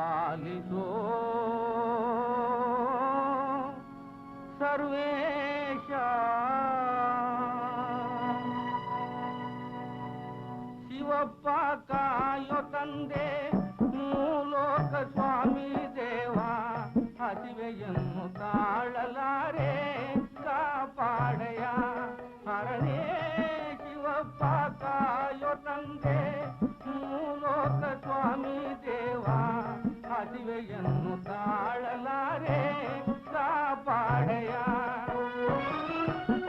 ಪಾಲಿಸೋ ಸರ್ವೇಶ ಶಿವಪ್ಪ ಕಾಯೋ ತಂದೆ ಮೂಲೋಕ ಸ್ವಾಮಿ ದೇವ ಹಸಿವೆಯನ್ನು ತಾಳಲಾರೆ ಕಾಪಾಡಯ ಹರನೇ ಶಿವಪ್ಪ ಕಾಯೋ ತಂದೆ ಮೂಲೋಕ ಸ್ವಾಮಿ ದೇವ ಹಸಿವೆಯನ್ನು ತಾಳಲಾರೆ ಕಾಪಾಡಯ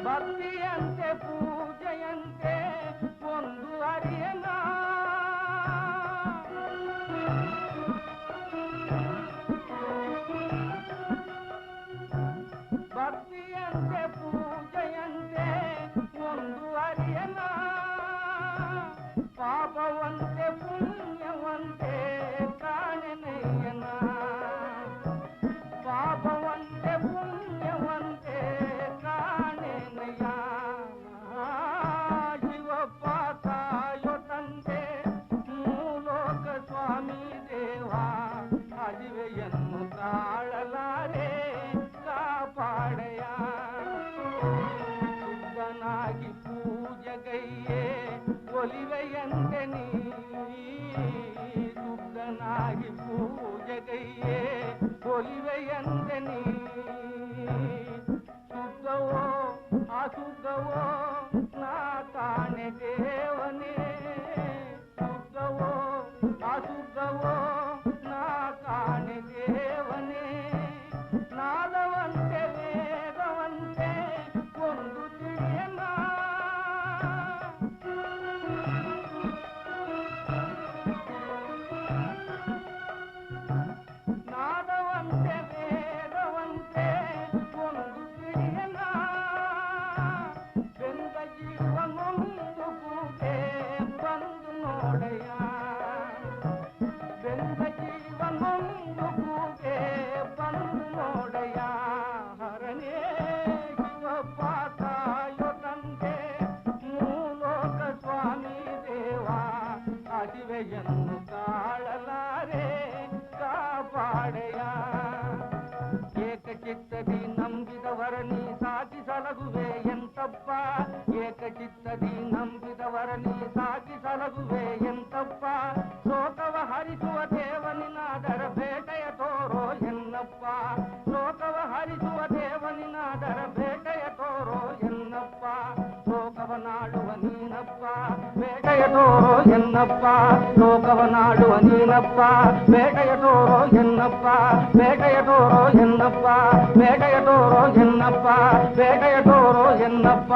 ಭಕ್ತಿಯಂತೆ ಪೂಜೆಯಂತೆ ಒಂದು ಅರಿಯನ ಭಕ್ತಿಯಂತೆ ಪೂಜೆಯಂತೆ ಒಂದು ಅರಿಯನ ಪಾಪವಂತೆ ಪುಣ್ಯವಂತೆ ಕಾಣೆನಯ್ಯನ ಪಾಪವಂತೆ ಪುಣ್ಯವಂತೆ ಕಾಣೆನಯ್ಯ ಶಿವಪ್ಪ ಕಾಯೋ ತಂದೆ ಮೂಲೋಕ ಸ್ವಾಮಿ ದೇವ ಹಸಿವೆಯನ್ನು ತಾಳಲಾರೆ ಕಾಪಾಡಯ ಶುದ್ಧನಾಗಿ ಪೂಜೆಗೈಯೇ ಒಲಿವೆಯಂತೆ ನೀ ಶುದ್ಧನಾಗಿ ಪೂಜೆಗೈಯೇ ಒಲಿವೆಯಂತೆ ನೀ ಶುದ್ಧವೋ ಅಶುದ್ಧವೋ ನಾ ಕಾಣೆ ದೇವನೇ ಶುದ್ಧವೋ ಅಶುದ್ಧವೋ ನಾ ಕಾಣೆ ದೇವನೇ ನಾದವಂತೆ ವೇದವಂತೆ ಒಂದು ತಿಳಿಯನ ನಾದವಂತೆ ವೇದವಂತೆ ಒಂದು ತಿಳಿಯನ ಬೆಂದ ಜೀವನೊಂದು ಕೂಗೆ ಬಂದು ನೋಡಯ್ಯ ಬೆಂದ ಜೀವನೊಂದು ಕೂಗೆ ಬಂದು ನೋಡಯ್ಯ ಹರನೇ ಶಿವಪ್ಪ ಕಾಯೋ ತಂದೆ ಮೂಲೋಕ ಸ್ವಾಮಿ ದೇವ ಹಸಿವೆಯನ್ನು ತಾಳಲಾರೆ ಕಾಪಾಡೆಯ ಏಕಚಿತ್ತದಿ ನಂಬಿದವರ ನೀ ಸಾಗಿಸಲಗುವೆ ಎಂತಪ್ಪ ಏಕಚಿತ್ತದಿ ನಂಬಿದವರ ನೀ ಸಾಗಿಸಲಗುವೆ ಎಂತಪ್ಪ ಶೋಕವ ಹರಿಸುವ ದೇವನಿನಾದರ ಬೇಟೆಯ ತೋರೋ ಎನ್ನಪ್ಪ ಶೋಕವ ಹರಿಸುವ ದೇವನಿನಾದರ ಬೇಟೆಯ ತೋರೋ ಎನ್ನಪ್ಪ ಶೋಕವನಾಡುವ ನೀನಪ್ಪ ಬೇಟೆಯ ತೋರೋ ಎನ್ನಪ್ಪ ಶೋಕವನಾಡುವ ನೀನಪ್ಪ ಬೇಟೆಯ ತೋರೋ ಎನ್ನಪ್ಪ ಬೇಟೆಯ ತೋರೋ ಎನ್ನಪ್ಪ ಬೇಟೆಯ ತೋರೋ ಎನ್ನಪ್ಪ ಬೇಟೆಯ ತೋರೋ ಎನ್ನಪ್ಪ